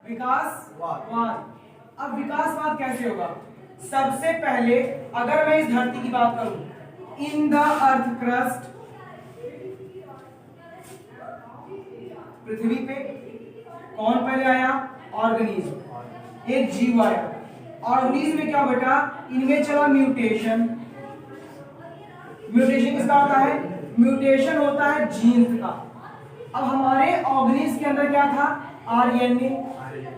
विकासवाद। अब विकासवाद कैसे होगा? सबसे पहले अगर मैं इस धरती की बात करूं, इन द अर्थ क्रस्ट, पृथ्वी पे कौन पहले आया? ऑर्गेनिज्म, एक जीव आया। ऑर्गेनिज्म में क्या बेटा? इनमें चला म्यूटेशन। म्यूटेशन किसका होता है? म्यूटेशन होता है जीन्स का। अब हमारे ऑर्गेनिज्म के अंदर क्या था? आरएनए।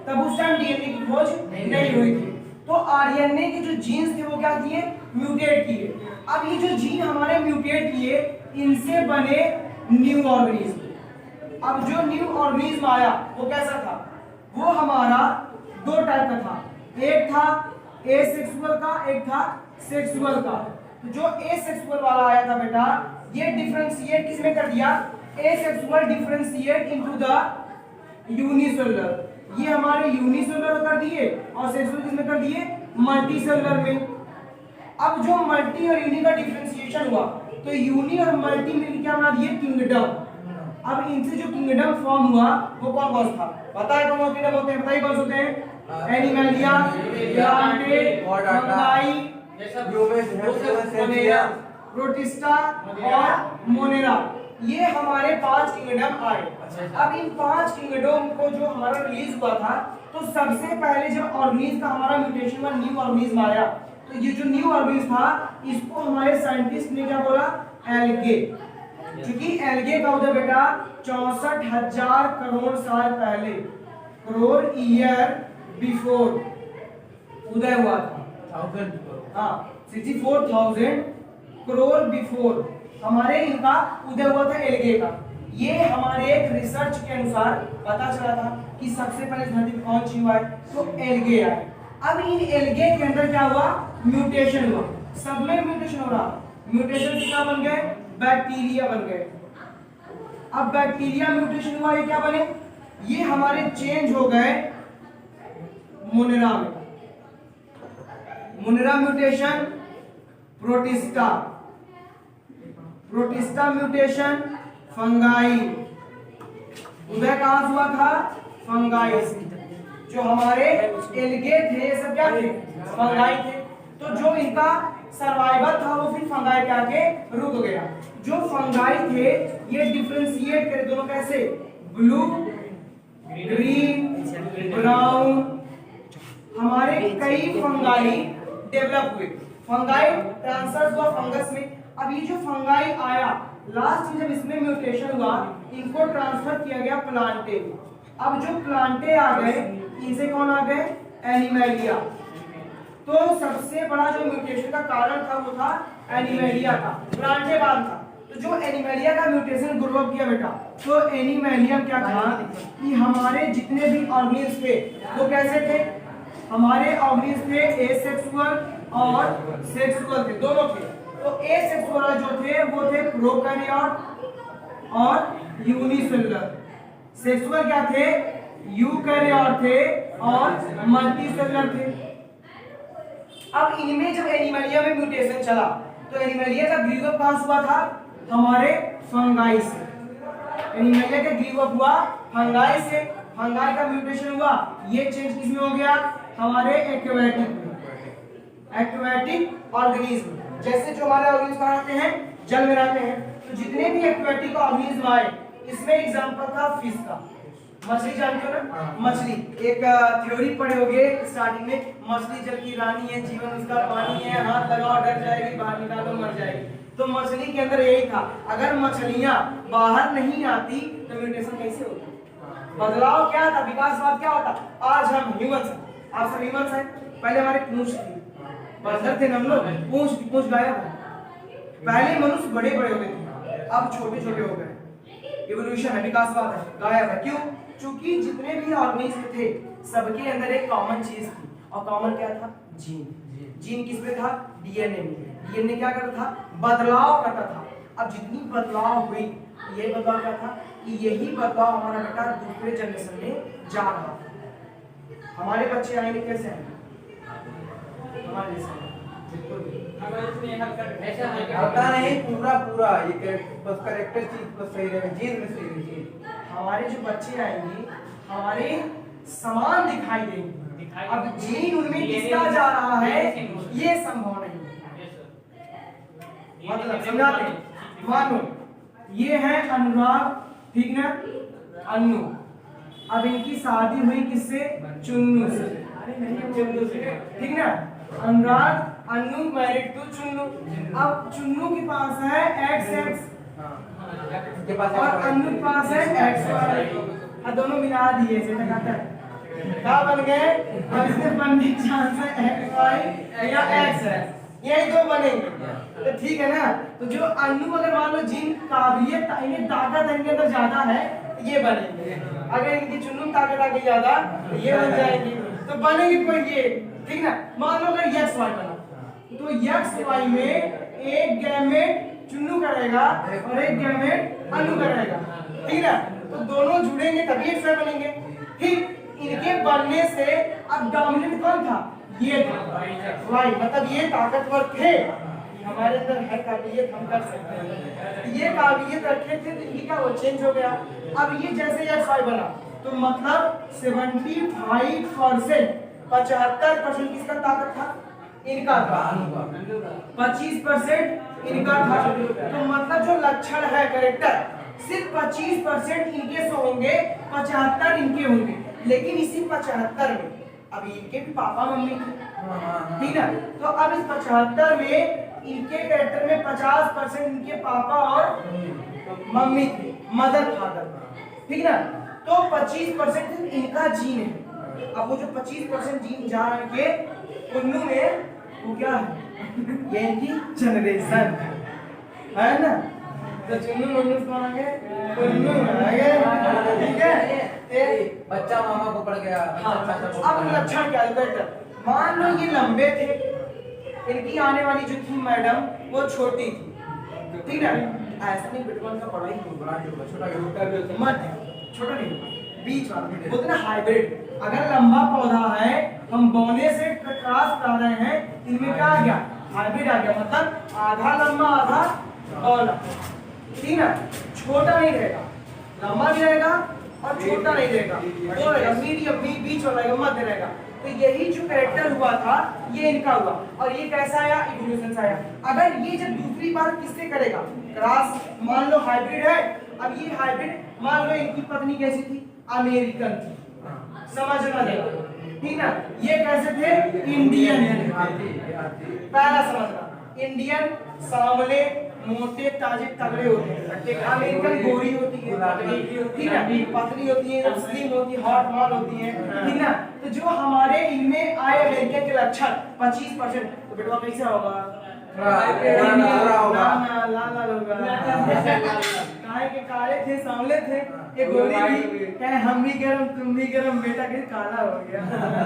तब उस टाइम डीएनए की खोज नहीं हुई थी, तो आरएनए के जो जीन्स थे वो क्या किए? म्यूटेट किए। अब ये जो जीन हमारे म्यूटेट किए, इनसे बने न्यू ऑर्गेनिज्म। अब जो न्यू ऑर्गेनिज्म आया वो कैसा था? वो हमारा दो टाइप का था। एक था एसेक्सुअल का, एक था सेक्सुअल का। तो जो एसेक्सुअल वाला आया था बेटा, ये डिफरेंशिएट किसमें कर दिया? Asexual differentiate into the unicellular. ये हमारे यूनिसेलुलर कर दिए और सेक्सुअल किसमें कर दिए? मल्टीसेलुलर में। अब जो मल्टी और यूनि का डिफरेंशिएशन हुआ, तो यूनि और मल्टी मिलकर क्या बना दिए? किंगडम। अब इनसे जो किंगडम फॉर्म हुआ वो कौन कौन था? पता है कौन किंगडम होते हैं? बताइए कौन होते हैं? एनिमलिया, प्लांटे, फंगाई, प्रोटिस्टा और मोनेरा। ये हमारे 5 किंगडम आए। अब इन 5 किंगडम को जो हमारा रिलीज हुआ था, तो सबसे पहले जब ऑर्गेनिज्म का हमारा म्यूटेशन हुआ, न्यू ऑर्गेनिज्म आया, तो ये जो न्यू ऑर्गेनिज्म था, इसको हमारे साइंटिस्ट ने क्या बोला? एल्गे। क्योंकि एल्गे का उदय बेटा 64,000 करोड़ साल पहले, करोड़ ईयर बिफोर उदय हुआ था। हाँ, 64,000 करोड़ बिफोर हमारे इनका उदय हुआ था, एल्गे का। ये हमारे एक रिसर्च के अनुसार पता चला था कि सबसे पहले धरती पर कौन जीव आए? तो एल्गे आए। अब इन एल्गे के अंदर क्या हुआ? म्यूटेशन हुआ। सब में म्यूटेशन हो रहा। म्यूटेशन से क्या बन गए? बैक्टीरिया बन गए। अब बैक्टीरिया म्यूटेशन हुआ, ये क्या बने? ये हमारे चेंज हो गए मोनेरा में। Monera mutation, Protista, Protista mutation, fungi. उदय कहां हुआ था? फंगाई से। जो हमारे एल्गे थे ये सब क्या थे? फंगाई थे। तो जो इनका सर्वाइवल था वो फिर फंगाई पे आके रुक गया। जो फंगाई थे ये डिफरेंशिएट करे दोनों कैसे? Blue, green, brown. हमारे कई फंगाई डेवलप हुए। फंगाई ट्रांसफर हुआ फंगस में। अब ये जो फंगाई आया, लास्ट में जब इसमें म्यूटेशन हुआ, इनको ट्रांसफर किया गया प्लांटे में। अब जो प्लांटे आ गए, इनसे कौन आ गए? एनिमलिया। तो सबसे बड़ा जो म्यूटेशन का कारण था वो था एनिमलिया का, प्लांटे बाद था। तो जो एनिमलिया का म्यूटेशन ग्रो अप किया बेटा, तो एनिमलिया क्या था कि हमारे जितने भी ऑर्गेनिज्म थे वो कैसे थे? हमारे ऑर्गेनिज्म थे एसेक्सुअल और सेक्सुअल थे, दोनों थे। तो एसेक्सुअल जो थे वो थे प्रोकैरियोट और यूनिसेलुलर। सेक्सुअल क्या थे? यूकैरियोट थे और मल्टीसेलुलर थे। अब इनमें जब एनिमलिया में म्यूटेशन चला, तो एनिमलिया का ग्रीव अप कहां हुआ था? हमारे फंगाई से। एनिमलिया का ग्रीव अप हुआ फंगाई से। फंगाई का म्यूटेशन हुआ, ये चेंज किसमें हो गया? हमारे एक्वेटिक में। एक्वेटिक ऑर्गेनिज्म, जैसे जो हमारे ऑर्गेनिज्म कहां रहते हैं? जल में रहते हैं। तो जितने भी एक्वेटिक ऑर्गेनिज्म आए, इसमें एग्जांपल था फिश का। मछली जानते हो ना? मछली एक थ्योरी पढ़े होगे स्टार्टिंग में, मछली जल की रानी है, जीवन उसका पानी है, हाथ लगाओ डर जाएगी, बाहर निकालो मर जाएगी। तो मछली के अंदर यही था, अगर मछलियां बाहर नहीं आती तो म्यूटेशन कैसे होता? बदलाव क्या था? विकासवाद क्या होता? आज हम ह्यूमंस हैं, आप सब ह्यूमंस हैं। पहले हमारे पूंछ थी, बंदर थे हम लोग, पूंछ गायब है। पहले मनुष्य बड़े बड़े होते थे, अब छोटे छोटे हो गए। इवोल्यूशन है, विकासवाद है, गायब है। क्यों? क्योंकि जितने भी ऑर्गेनिज्म थे सबके अंदर एक कॉमन चीज थी, और कॉमन क्या था? जीन। जीन किस पे था? डीएनए में। डीएनए क्या करता था? बदलाव करता था। अब जितनी बदलाव हुई, ये बदलाव क्या था कि यही बदलाव हमारा बेटा दूसरे जनरेशन में जा रहा था। हमारे बच्चे आएंगे कैसे आएंगे? हमारे जैसे हल्का नहीं, पूरा पूरा ये बस करेक्टर चीज बस सही रहेगा, जीन में सही रहेगी। हमारे जो बच्चे आएंगे, हमारे समान दिखाई देंगे। अब जीन उनमें किसका जा रहा है ये संभव नहीं है। मतलब समझाते हैं, मानो ये है अनुराग, ठीक ना, अन्नू। अब इनकी शादी हुई किससे? चुन्नू से, ठीक ना। अनुराग अन्नू मैरिड टू चुन्नू। अब चुन्नू के पास है XX और अन्नू के पास है XY। अब दोनों मिला दिए क्या बन गए? अब इसमें बनने के चांस है XY या X है, यही दो बनेंगे। तो ठीक है ना। तो जो अन्नू अगर मान लो जीन काबिलियत इन्हें ताकत इनके अंदर ज्यादा है ये बनेंगे। अगर इनकी चुन्नू ताकत आ गई ज्यादा तो ये बन जाएंगे। तो बनेंगे कोई ये, ठीक ना। मान लो अगर XY बना तो XY में एक गैमेट चुन्नू करेगा और एक गैमेट अन्नू करेगा, ठीक ना। तो दोनों जुड़ेंगे तभी XY बनेंगे। ठीक, इनके बनने से अब डोमिनेंट कौन था? ये था Y, मतलब ये ताकतवर थे, हमारे अंदर है काबिलियत, हम कर सकते हैं। ये काबिलियत रखे थे तो इनकी क्या वो चेंज हो गया। अब ये जैसे XY बना तो मतलब 75% 75% किसका ताकत था? इनका था। 25% इनका था। तो मतलब जो लक्षण है कैरेक्टर सिर्फ 25% इनके से होंगे, 75 इनके होंगे। लेकिन इसी 75 में अब इनके भी पापा मम्मी थे, ठीक है। तो अब इस 75 में इनके कैरेक्टर में 50% इनके पापा और मम्मी थे, मदर फादर, ठीक ना। तो 25% इनका जीन है। अब वो जो 25% जीन जा रहे उन्नू में वो क्या है? ये इनकी जनरेशन है ना। तो चुन्नू मुन्नू कौन आ गए? उन्नू आ गए, ठीक है। बच्चा मामा को पड़ गया। हाँ, अब लक्षण क्या है? मान लो ये लंबे थे, इनकी आने वाली जो थी मैडम वो छोटी थी, ठीक है। ऐसा नहीं बिटकॉइन का बड़ा ही बड़ा मत छोटा नहीं, बीच वाला बोलते ना हाइब्रिड। अगर लंबा पौधा है हम बोने से क्रॉस करा रहे हैं, इनमें क्या आ गया? हाइब्रिड आ गया। मतलब आधा लंबा आधा बौना, ठीक है। छोटा नहीं रहेगा, लंबा भी रहेगा और छोटा नहीं रहेगा, वो रहेगा मीडियम, बीच वाला रहेगा, मध्य रहेगा। तो यही जो कैरेक्टर हुआ था ये इनका हुआ। और ये कैसा आया? इवोल्यूशन से आया। अगर ये जब दूसरी बार किससे करेगा क्रॉस, मान लो हाइब्रिड है। अब ये हाइब्रिड मान लो इनकी पत्नी कैसी थी? अमेरिकन थी, समझना देखो, ठीक ना। ये कैसे थे? इंडियन। पहला समझना, इंडियन सांवले मोटे ताजे तगड़े होते हैं, अमेरिकन गोरी होती है, ठीक है, पतली होती है, स्लिम होती है, हॉट मॉल होती है, ठीक ना। तो जो हमारे इनमें आए अमेरिकन के लक्षण 25%, तो बेटा कैसे होगा? काहे के काले थे, सांवले थे, ये गोरी थी, कहे हम भी गरम तुम भी गरम, बेटा के काला हो गया,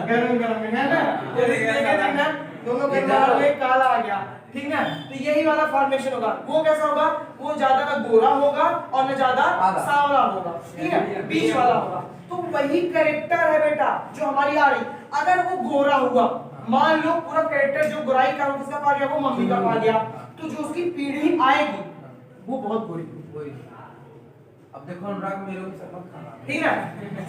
गरम गरम है ना। ये देखे ना, दोनों के बाल में काला आ गया, ठीक ना। तो यही वाला फॉर्मेशन होगा। वो कैसा होगा? वो ज्यादा ना गोरा होगा और न ज्यादा सांवला होगा, ठीक है, बीच वाला होगा। तो वही कैरेक्टर है बेटा जो हमारी आ रही। अगर वो गोरा हुआ, मान लो पूरा कैरेक्टर जो गोराई का किसका पा गया? वो मम्मी का पा गया। तो जो उसकी पीढ़ी आएगी वो बहुत गोरी। अब देखो अनुराग मेरे को समझ खाना, ठीक है।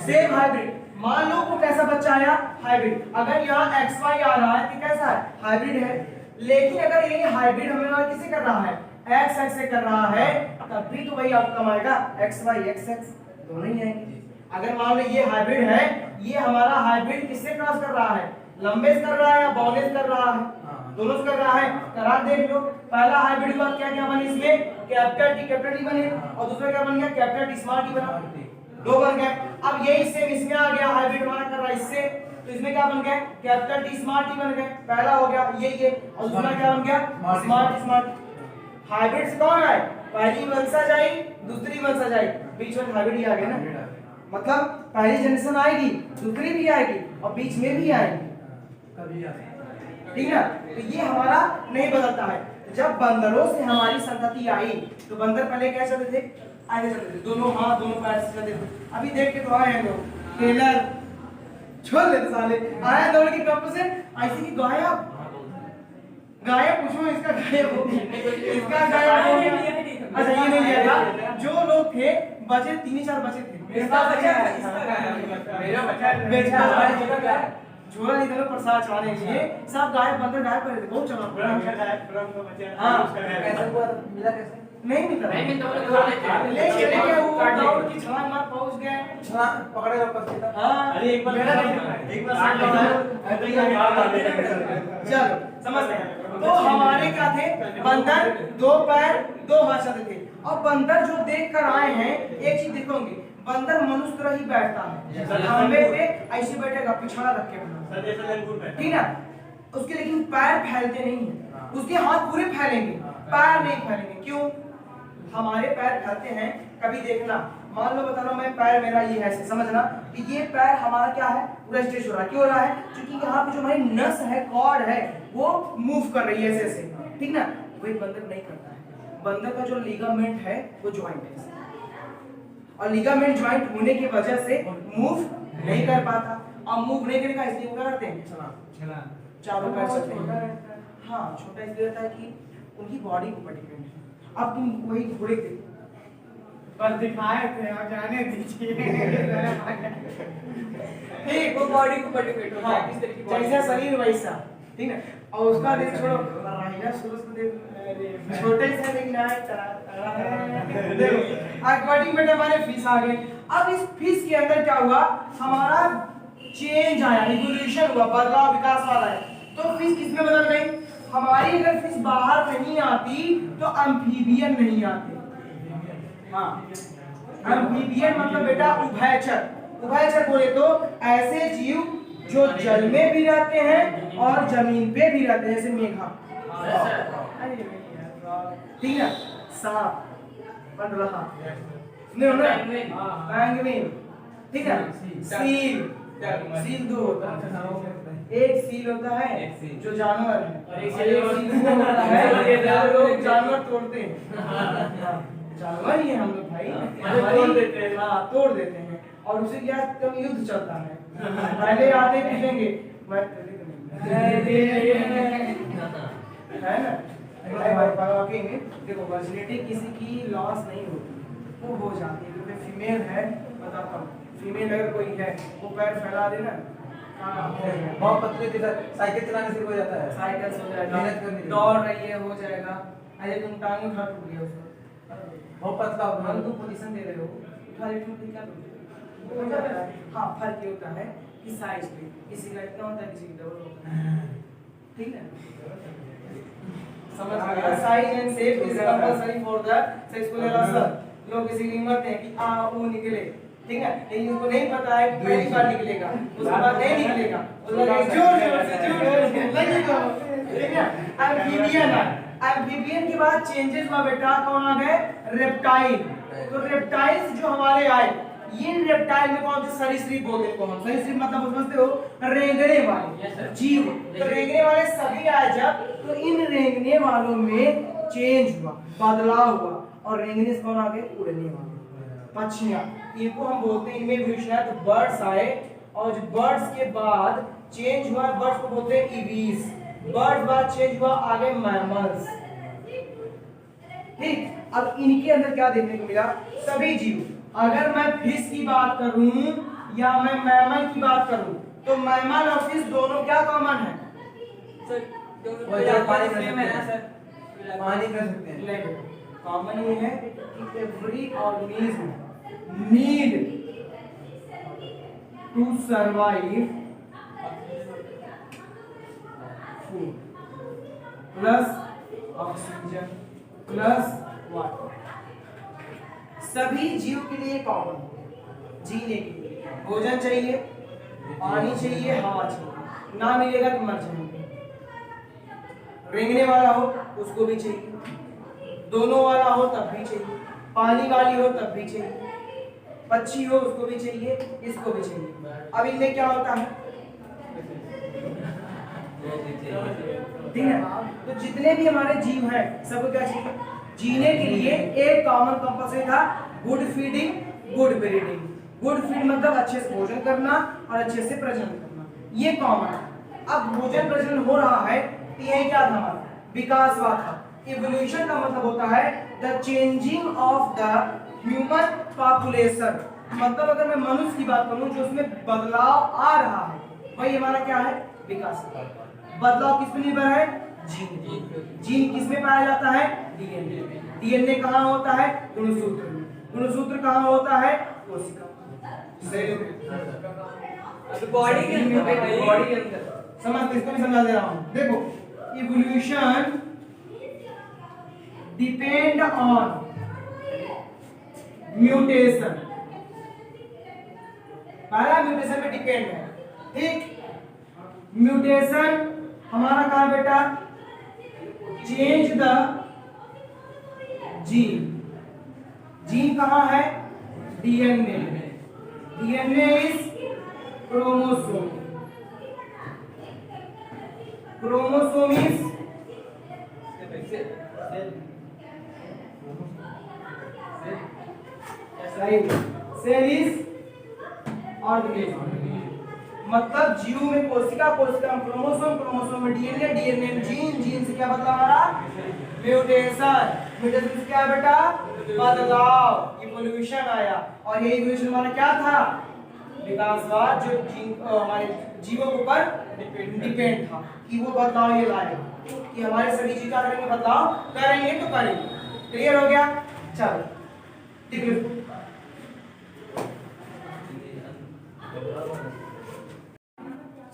सेम हाइब्रिड, मान लो वो कैसा बच्चा आया? हाइब्रिड। अगर यहाँ XY आ रहा है तो कैसा है? हाइब्रिड है। लेकिन अगर ये हाइब्रिड हमें किसे कर रहा है? XX से कर रहा है, तब भी तो वही आउटकम आएगा, XY XX दोनों ही आएंगे। अगर मान लो ये हाइब्रिड है, ये हमारा हाइब्रिड किससे क्रॉस कर रहा है? लंबे से कर रहा है या बौने से कर रहा है? दोनों से कर रहा है। करार देख लो, पहला हाइब्रिड हुआ क्या क्या बने इसमें? कैपिटल टी बने, और दूसरा क्या बन गया? कैपिटल टी स्मॉल टी बना, दो बन गए। अब यही सेम इसमें आ गया, हाइब्रिड हमारा कर रहा है इससे, तो इसमें क्या बन गया? कैपिटल टी स्मॉल टी बन गए, पहला हो गया ये, और दूसरा क्या बन गया? स्मॉल। हाइब्रिड से कौन आए? पहली वंशज आई, दूसरी वंशज आई, बीच में हाइब्रिड ही आ गया ना। मतलब पहली जनरेशन आएगी, दूसरी भी आएगी और बीच में भी आएगी, ठीक है। तो ये हमारा नहीं बदलता है। जब बंदरों से हमारी संतति आई तो बंदर पहले क्या चलते थे? आगे चलते थे, दोनों हाथ दोनों पैर से चलते थे। अभी देख के तो आए हैं लोग, टेलर छोड़ लेते साले, आया दौड़ के कब से ऐसे की गायब पूछो, इसका गायब हो गया, इसका गायब हो गया। अच्छा ये नहीं लिया था, जो लोग थे बचे 3-4 बचे थे, इसका बच्चा है, इसका गायब। मेरा बच्चा है। बेचा हमारे है। जगह क्या है? झोला नहीं था प्रसाद चढ़ाने के लिए सब गायब बंदर गायब कर देते बहुत चला ब्रह्म का गायब, ब्रह्म का बच्चा है, हाँ। उसका गायब। कैसे हुआ? मिला कैसे? नहीं मिला नहीं मिलता बोले खा लेते हैं। ले चले गए वो दौड़ की छलांग मार पहुंच गए हाँ, पकड़े वापस सीधा। हाँ अरे एक बार मेरा मेरा नहीं नहीं था। एक बार साथ में चलो समझते हैं तो हमारे क्या थे बंदर दो पैर दो हाथ चलते थे और बंदर जो देख कर आए हैं एक चीज देखोगे बंदर मनुष्य तरह ही बैठता है खंबे पे ऐसे बैठेगा पिछड़ा रख के ठीक है उसके लेकिन पैर फैलते नहीं है उसके हाथ पूरे फैलेंगे पैर नहीं फैलेंगे क्यों हमारे पैर फैलते हैं कभी देखना मान लो बता रहा हूं मैं पैर मेरा ये है ऐसे समझना कि ये पैर हमारा क्या है पूरा स्ट्रेच हो रहा है क्यों हो रहा है क्योंकि यहाँ पे जो हमारी नस है कॉर्ड है वो मूव कर रही है ऐसे ऐसे ठीक ना वही बंदर नहीं करता है बंदर का जो लिगामेंट है वो ज्वाइंट है और लिगामेंट ज्वाइंट होने की वजह से मूव नहीं कर पाता और मूव नहीं करेगा इसलिए वो क्या करते हैं चारों पैर चलते हैं हाँ छोटा इसलिए रहता है कि उनकी बॉडी के ऊपर डिपेंड है अब तुम वही घोड़े देखो पर दिखाए थे और जाने दीजिए ठीक वो बॉडी को ऊपर डिपेंड होता हाँ, है किस तरह की body जैसा है। शरीर वैसा ठीक है और उसका देख छोड़ो राइनासोरस को देख छोटे से लेकिन आए देखो एक्वाटिक में हमारे फिश आ गए अब इस फिश के अंदर क्या हुआ हमारा चेंज आया इवोल्यूशन हुआ बदलाव विकास वाला है तो फिश किसमें बदल गई हमारी अगर फिश बाहर नहीं आती तो एम्फीबियन नहीं आते हाँ एम्फीबियन मतलब बेटा उभयचर बोले तो ऐसे जीव जो जल में भी रहते हैं और जमीन पे भी रहते हैं जैसे मेघा ठीक है सांप पंडरहा पेंगुइन ठीक है सील दो होता है एक सील होता है जो जानवर है और एक सील वो होता है जो लोग जानवर तोड़ते हैं जानवर ही है हम लोग भाई तोड़ देते हैं हाँ तोड़ देते हैं और उसे क्या कम युद्ध चलता है पहले आते पूछेंगे है ना भाई देखो वर्जिनिटी किसी की लॉस नहीं होती वो हो जाती है क्योंकि फीमेल है बताता हूँ फीमेल अगर कोई है वो पैर फैला देना बहुत पतले के साथ साइकिल चलाने से हो जाता है। साइकिल से हो मेहनत जाएगा करनी है। दौड़ रही है हो जाएगा अरे तुम टांग उठा टूट गया उसका बहुत पतला होता हम है। तुम पोजीशन दे रहे हो उठा ले टूट क्या करोगे हो जाता है हाँ फर्क ये होता है कि साइज पे किसी का इतना होता है किसी का डबल होता है ठीक है समझ आ गया size and shape is compulsory for the successful एलासर लोग किसी की हिम्मत है कि आ वो निकले ठीक है लेकिन उसको नहीं पता है पहली बार निकलेगा उसके बाद नहीं निकलेगा उसको जोर से लगेगा ठीक है एम्फीबियन के बाद चेंजेस हुआ बेटा कौन आ गए रेप्टाइल तो रेप्टाइल्स जो हमारे आए ये रेप्टाइल में कौन से सरीसृप बोलते हैं हम सरीसृप मतलब समझते हो रेंगने वाले जीव तो रेंगने वाले सभी आए जब तो इन रेंगने वालों में चेंज हुआ बदलाव हुआ और रेंगने से कौन आ गए उड़ने वाले पक्षियां इनको हम बोलते हैं इनमें एवोल्यूशन है तो बर्ड्स आए और जो बर्ड्स के बाद चेंज हुआ बर्ड्स को बोलते हैं इवीज बर्ड्स बाद चेंज हुआ आगे मैमल्स ठीक अब इनके अंदर क्या देखने को मिला सभी जीव अगर मैं फिश की बात करूं या मैं मैमल की बात करूं तो मैमल और फिश दोनों क्या कॉमन है सर वो जब पानी में सेम है ना रहते सर पानी कर सकते हैं। कॉमन ये है कि every organism need to survive food plus oxygen plus water सभी जीव के लिए कॉमन जीने के लिए भोजन चाहिए पानी चाहिए हवा चाहिए ना मिलेगा तो मर जाएंगे रेंगने वाला हो उसको भी चाहिए दोनों वाला हो तब भी चाहिए पानी वाली हो तब भी चाहिए पक्षी हो उसको भी चाहिए इसको भी चाहिए अब इनमें क्या होता है ठीक है तो जितने भी हमारे जीव हैं सबको क्या चाहिए जीने के लिए एक कॉमन कंपल्सरी था good feeding good breeding good feed मतलब अच्छे से भोजन करना और अच्छे से प्रजनन करना ये कॉमन है अब भोजन प्रजनन हो रहा है तो ये क्या था हमारा विकासवाद था इवोल्यूशन का मतलब होता है the changing of the human population मतलब अगर मैं मनुष्य की बात करूं जो उसमें बदलाव आ रहा है वही हमारा क्या है, विकास। बदलाव किस में निर्भर है, जीन। जीन किस में पाया जाता है, डीएनए। डीएनए कहाँ होता है, गुणसूत्र में। गुणसूत्र कहाँ होता है, कोशिका। बॉडी के अंदर, बॉडी के अंदर समझ, इसको भी समझा दे रहा हूं। देखो, इवोल्यूशन डिपेंड ऑन म्यूटेशन। पहला म्यूटेशन पे डिपेंड है, ठीक। म्यूटेशन हमारा कहा है बेटा, चेंज द जीन। जीन कहाँ है, डीएनए में। DNA is chromosome. Chromosome is cell is organism. मतलब जीव में कोशिका, कोशिका में क्रोमोसोम, क्रोमोसोम में डीएनए, डीएनए में जीन, जीन से क्या बदलाव हमारा, म्यूटेशन। म्यूटेशन से क्या बेटा, बदलाव, इवोल्यूशन आया। और ये इवोल्यूशन हमारा क्या था, विकासवाद, जो जीन हमारे जीवों के ऊपर डिपेंड था कि वो बदलाव ये लाएगा कि हमारे सभी जीव क्या करेंगे, बदलाव करेंगे तो करेंगे। क्लियर हो गया, चलो ठीक है।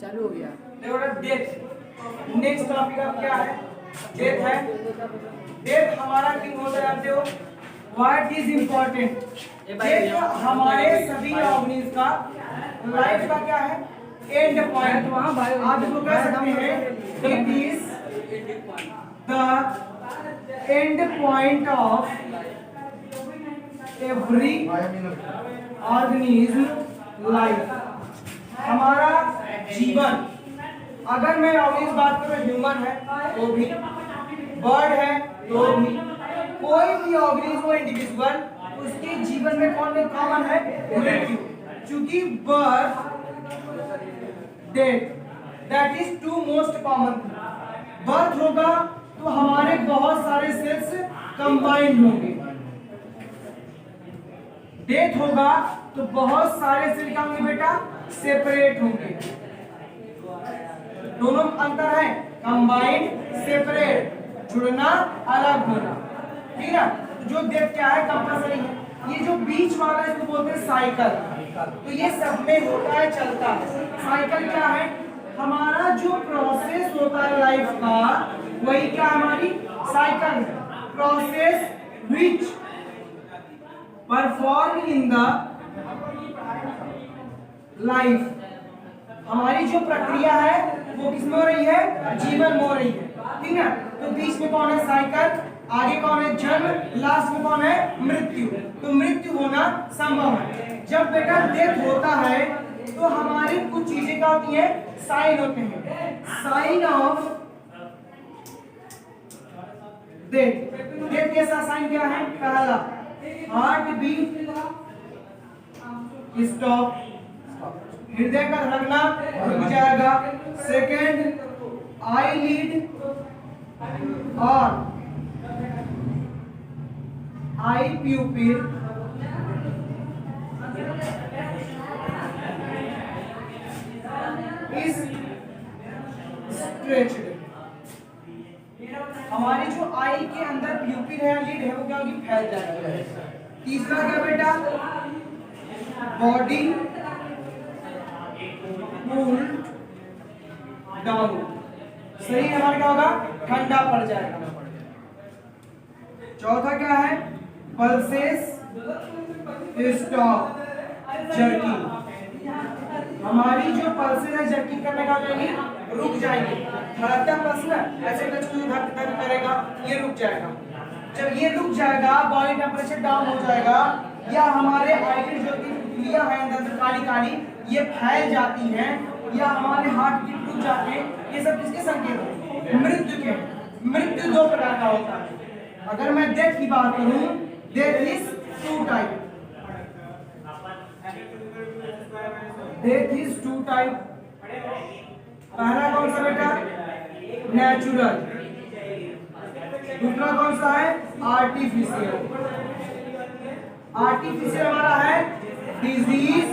चालू हो गया। देखो डेथ, नेक्स्ट टॉपिक अब क्या है, डेथ है। डेथ हमारा क्यों होता है जानते हो, व्हाट इज इंपॉर्टेंट। डेथ हमारे सभी ऑर्गेनिज्म का लाइफ का क्या है, एंड पॉइंट। वहां भाई आप इसको कह सकते हैं it is the end point of every organism life. हमारा जीवन, अगर मैं ऑर्गेनिज्म बात करूं, ह्यूमन है तो भी, बर्ड है तो भी, कोई भी ऑर्गेनिज्म हो इंडिविजुअल, उसके जीवन में कौन में कॉमन है, मृत्यु। क्योंकि birth, death, that is two most common. Birth होगा तो हमारे बहुत सारे सेल्स कंबाइंड होंगे, डेथ होगा तो बहुत सारे सेल क्या होंगे बेटा, सेपरेट होंगे। दोनों अंतर है, कंबाइंड, सेपरेट, जुड़ना, अलग होना, ठीक है। जो डेथ क्या है, कंपल्सरी है। ये जो बीच वाला है इसको बोलते हैं साइकिल। तो ये सब में होता है, चलता है। साइकिल क्या है, हमारा जो प्रोसेस होता है लाइफ का, वही क्या हमारी साइकिल है। Process which perform in the life, हमारी जो प्रक्रिया है वो किसमें हो रही है, जीवन में हो रही है, ठीक है। तो बीच में कौन है, साइकिल, आगे कौन है, जन्म, लास्ट में कौन है, मृत्यु। तो मृत्यु होना संभव है। जब बेटा डेथ होता है तो हमारी कुछ चीजें क्या होती है, साइन होते हैं। Sign of death. डेथ कैसा साइन क्या है, पहला हार्ट बीट स्टॉप, हृदय का धड़कना रुक जाएगा। सेकंड, आईलिड और आई प्यूपिल इज स्ट्रेच्ड। हमारी जो आई के अंदर प्यूपिल है, लीड है, वो क्या होगी, फैल जाएगा। तीसरा क्या बेटा, बॉडी कूल्ड डाउन, शरीर हमारा क्या होगा, ठंडा पड़ जाएगा। चौथा क्या है, पल्सेस स्टॉप, जर्किंग, हमारी जो पल्सेस है जर्किंग करने का जाएगी, रुक जाएंगे। धड़कता पल्स ना ऐसे धक धक करेगा, ये रुक जाएगा। जब ये रुक जाएगा, बॉडी टेम्परेचर डाउन हो जाएगा, या हमारे आइलिड जो की पुतलियां हैं अंदर से काली काली, ये फैल जाती हैं, या हमारे हार्ट बीट रुक जाते हैं। ये सब किसके संकेत हैं, मृत्यु के। मृत्यु दो प्रकार का होता है। अगर मैं डेथ की बात करूं, death is two type. Death is two type. पहला कौन सा बेटा, नेचुरल। दूसरा कौन सा है, आर्टिफिशियल। आर्टिफिशियल हमारा है डिजीज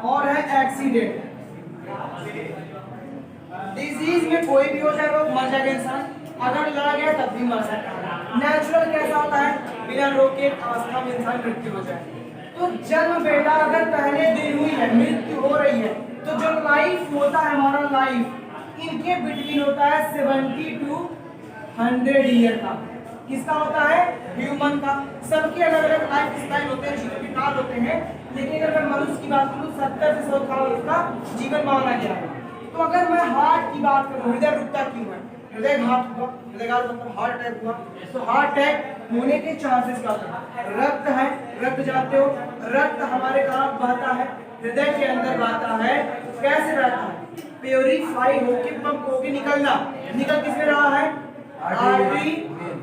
और है एक्सीडेंट। डिजीज में कोई भी हो जाएगा वो मर जाएगा इंसान, अगर लड़ा गया तब भी मर सकता है। नेचुरल कैसा होता है, बिना रोग के अवस्था में इंसान मृत्यु हो जाए। तो जन्म बेटा अगर पहले दिन हुई है, मृत्यु हो रही है, तो जो लाइफ होता है हमारा लाइफ इनके बिटवीन होता है 70 to 100 ईयर का। किसका होता है, ह्यूमन का। सबके अलग अलग लाइफ स्टाइल होते हैं, जीवन के काल होते हैं, लेकिन अगर मैं मनुष्य की बात करूं 70 से 100 साल का जीवन माना गया है। तो अगर मैं हार्ट की बात करूं, हृदय रुकता क्यों है, हृदय घात हुआ, हृदयघात मतलब हार्ट अटैक हुआ, तो हार्ट अटैक होने के चांसेस क्या होते हैं। रक्त है, रक्त जानते हो, रक्त हमारे कहाँ बहता है, हृदय के अंदर बहता है। कैसे बहता है, प्योरीफाई होके पंप होके निकलना। निकल किसमें रहा है, आर्टरी,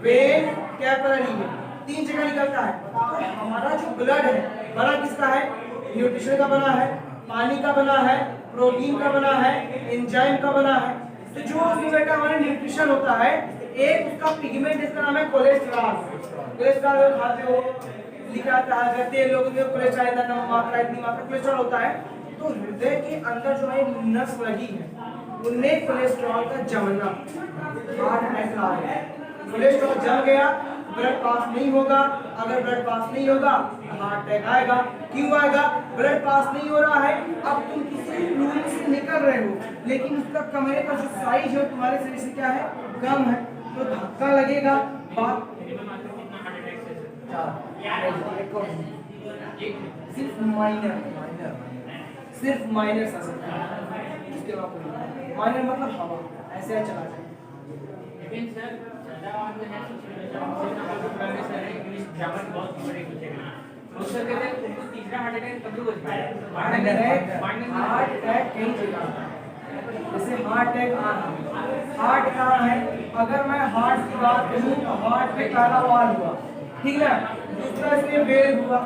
वेन, कैपिलरी में, 3 जगह निकलता है। तो हमारा जो ब्लड है बना किसका है, न्यूट्रिशन का बना है, पानी का बना है, प्रोटीन का बना है, एंजाइम का बना है। तो जो उसमें बेटा हमारा न्यूट्रिशन होता है, एक उसका पिगमेंट जिसका नाम है कोलेस्ट्रॉल। कोलेस्ट्रॉल खाते हो लिखा आता है, तेल लोगों में कोलेस्ट्रॉल इतना मात्रा, इतनी मात्रा कोलेस्ट्रॉल होता है। तो हृदय के अंदर जो है नस लगी है, उनमें कोलेस्ट्रॉल का जमना हार्ट अटैक आ रहा है। कोलेस्ट्रॉल जम गया, ब्लड पास नहीं होगा, अगर ब्लड पास नहीं होगा तो हार्ट अटैक आएगा। क्यों आएगा, ब्लड पास नहीं हो रहा है। अब तुम किसी रूम से निकल रहे हो, लेकिन उसका कमरे का जो साइज है तुम्हारे शरीर से क्या है, कम है, तो धक्का लगेगा। बात सिर्फ माइनर सा सकता है, इसके बाद माइनर मतलब हवा ऐसे चला जाए। लेकिन सर ज्यादा है जामन बहुत बड़े कुछ है, तो सर कहते हैं उनको तीसरा हार्ट अटैक कभी हो जाता है। हार्ट अटैक कई जगह होता है, जैसे हार्ट अटैक आना, हार्ट कहाँ है, अगर मैं हार्ट की बात करूँ तो हार्ट पे पहला वाल हुआ, ठीक ना, दूसरा इसमें वेल हुआ,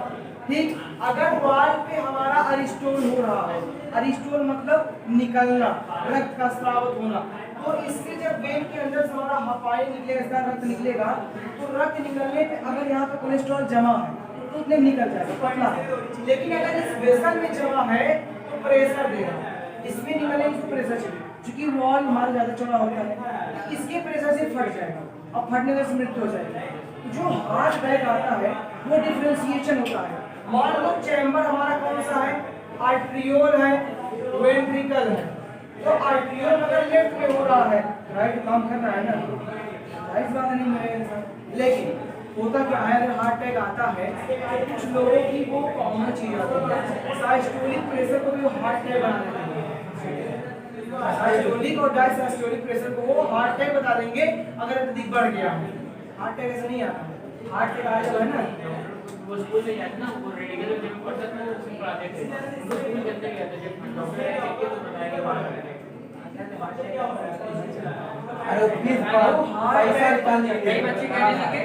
ठीक। अगर वाल पे हमारा अरिस्टोल हो रहा है, अरिस्टोल मतलब निकलना, रक्त का स्रावित होना, तो इससे जब वेन के अंदर से हमारा पानी निकलेगा, इसका रक्त निकलेगा, तो रक्त निकलने पे अगर यहाँ पे कोलेस्ट्रॉल जमा है तो उसमें निकल जाएगा, पतला है। लेकिन अगर इस वेसल में जमा है तो प्रेशर देगा, इसमें निकलने से प्रेशर चाहिए, क्योंकि वॉल हमारा ज्यादा चौड़ा होता है, इसके प्रेशर से फट जाएगा और फटने से मृत्यु हो जाएगी। जो हार्ट अटैक आता है वो डिफरेंशिएशन होता है। मान लो चैम्बर हमारा कौन सा है, आर्ट्रियोल है, वेंट्रिकल है, तो आर्ट्रियोल अगर लेफ्ट में हो रहा है, राइट काम कर रहा है ना, राइट बात नहीं मेरे इंसान। लेकिन होता क्या है, अगर हार्ट अटैक आता है तो कुछ लोगों की वो कॉमन चीज होती है, साइस्टोलिक प्रेशर को भी हार्ट अटैक बना देते हैं। साइस्टोलिक और डायस्टोलिक प्रेशर को वो हार्ट अटैक बता देंगे अगर अधिक बढ़ गया। हार्ट अटैक ऐसा नहीं आता, हार्ट अटैक आया है ना, वो स्कूल से जाते ना, वो रेडिकल जब पढ़ते थे वो उसमें पढ़ाते थे, उनको स्कूल के अंदर गया था, जब डॉक्टर ने देख के तो बताया कि बाहर अरे प्लीज पैसा निकालने कई बच्चे कहने लगे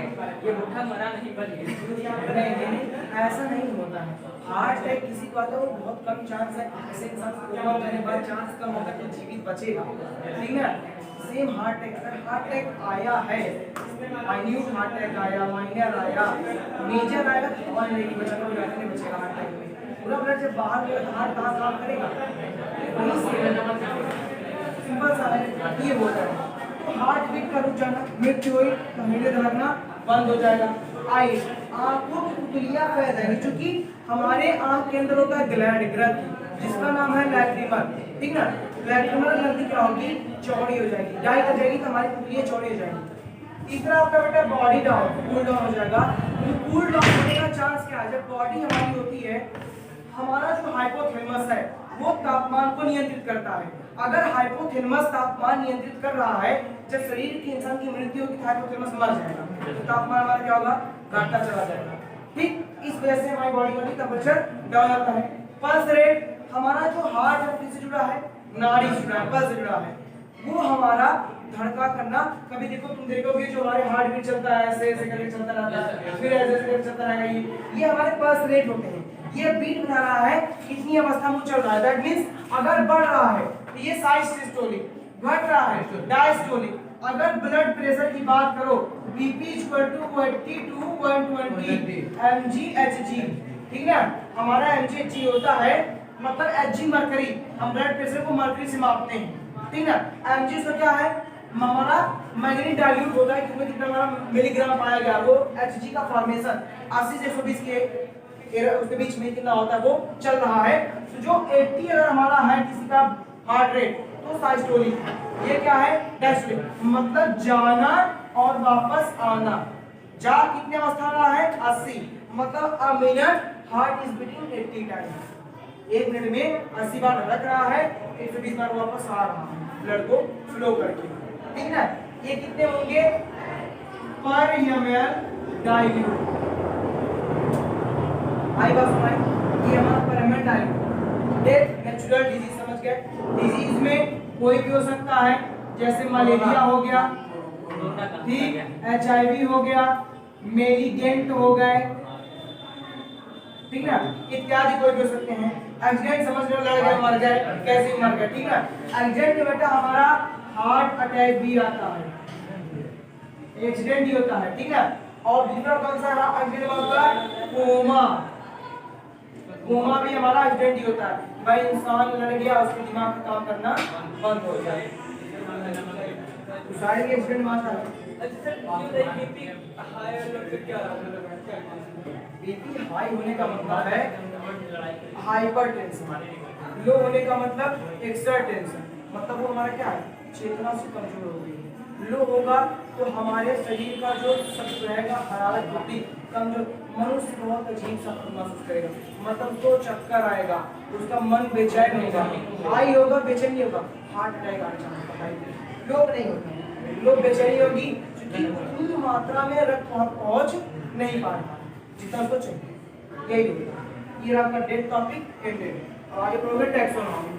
ये बुढ़ा मरा नहीं बल नहीं, ऐसा नहीं होता है। हार्ट अटैक किसी को आता है वो बहुत कम चांस है, ऐसे इंसान को कोमा होने के बाद चांस कम होता है कि जीवित बचेगा, ठीक है। सेम हार्ट अटैक, अगर हार्ट अटैक आया है, माइन्यूट हार्ट अटैक आया, माइनर आया, मेजर आएगा तो हवा नहीं बचेगा, नहीं बचेगा हार्ट अटैक में। पूरा ब्लड जब बाहर गया तो हार्ट कहाँ काम करेगा, वहीं से सिंपल सा है, ये होता है। तो हार्ट बीट का रुक जाना, मृत्यु हुई तो हृदय धड़कना बंद हो जाएगा। आई आंखों की पुतलियां पैदा है, क्योंकि हमारे आंख के अंदर होता है ग्लैंड, ग्रंथि, जिसका नाम है लैक्रिमल, ठीक ना। लैक्रिमल ग्रंथि क्या होगी, चौड़ी हो जाएगी, डाई हो जाएगी तो हमारी पुतलियां चौड़ी हो जाएगी। तीसरा आपका बेटा बॉडी डाउन, कूल डाउन हो जाएगा। तो कूल डाउन होने का चांस क्या है, जब बॉडी हमारी होती है, हमारा जो हाइपोथैलेमस है वो तापमान को नियंत्रित करता है। अगर हाइपोथैलेमस तापमान नियंत्रित कर रहा है, जब शरीर की इंसान की मृत्यु होगी तो हाइपोथैलेमस मर जाएगा, तो तापमान हमारा क्या होगा, घटता चला जाएगा, ठीक। इस वजह से हमारी बॉडी का टेंपरेचर डाउन आता है। पल्स रेट, हमारा जो हार्ट है किससे जुड़ा है, नाड़ी से जुड़ा है, पल्स से जुड़ा है, वो हमारा धड़का करना। कभी देखो तुम देखोगे जो हमारे हार्ट बीट चलता है, ऐसे ऐसे करके चलता रहता है, फिर ऐसे ऐसे करके चलता रहेगा, ये हमारे पल्स रेट होते हैं। ये बीट बता रहा है कितनी अवस्था में चल रहा है, दैट मींस अगर बढ़ रहा है तो ये सिस्टोलिक, घट रहा है डायस्टोलिक। अगर ब्लड प्रेशर की बात करो, बीपी = 80 to 120 mg/Hg, ठीक है। हमारा MgHg होता है मतलब Hg मरकरी, हम ब्लड प्रेशर को मरकरी से मापते हैं, ठीक है। Mg तो क्या है, हमारा मैग्नीज डाइल्यूट होता है, कितने कितना हमारा मिलीग्राम पाया गया, वो Hg का फॉर्मेशन 80 से 120 के उसके बीच में कितना होता है वो चल रहा है। तो जो 80 अगर हमारा है किसी का हार्ट रेट तो साइस्टोलिक, ये क्या है डायस्टोलिक, मतलब जाना और वापस आना। जा कितने अवस्था रहा है 80, मतलब a minute heart is beating 80 times, एक मिनट में 80 बार धड़क रहा है, 120 बार वापस आ रहा है ब्लड को फ्लो करके, ठीक है। ये कितने होंगे पर ml डाइल्यूट, आई बात सुनाई, ये हमारा पर ml dilute. Death natural disease समझ गए, डिजीज में कोई भी हो सकता है, जैसे मलेरिया हो गया, ठीक, HIV हो गया, मेलिगेंट हो गए, ठीक है, इत्यादि कोई भी हो सकते हैं। एक्सीडेंट समझ लो, लड़ गए मर गए, कैसे मर गए, ठीक है। एक्सीडेंट में बेटा हमारा हार्ट अटैक भी आता है, एक्सीडेंट ही होता है, ठीक है। और दूसरा कौन सा एक्सीडेंट होता है, कोमा, कोमा भी हमारा एक्सीडेंट ही होता है, भाई इंसान लड़ गया उसके दिमाग का काम करना बंद हो गया, सारे एक्सीडेंट में आता है। बीपी हाई होने का मतलब है हाइपरटेंशन, लो होने का मतलब एक्सरटेंशन, मतलब वो हमारा क्या है चेतना से कमजोर हो गई है। लो होगा तो हमारे शरीर का जो शक्ति रहेगा, हरारत होती कमजोर, मनुष्य बहुत अजीब सा महसूस करेगा, मतलब तो चक्कर आएगा, उसका मन बेचैन होगा, हाई होगा बेचैन नहीं होगा, हार्ट अटैक आना चाहता है, लो नहीं होता, लो बेचैनी होगी क्योंकि उतनी मात्रा में रक्त वहां पहुंच नहीं पा रहा जितना उसको चाहिए, यही होगा। ये आपका डेट टॉपिक एंडेड, और आगे पढ़ोगे टैक्सोनॉमी।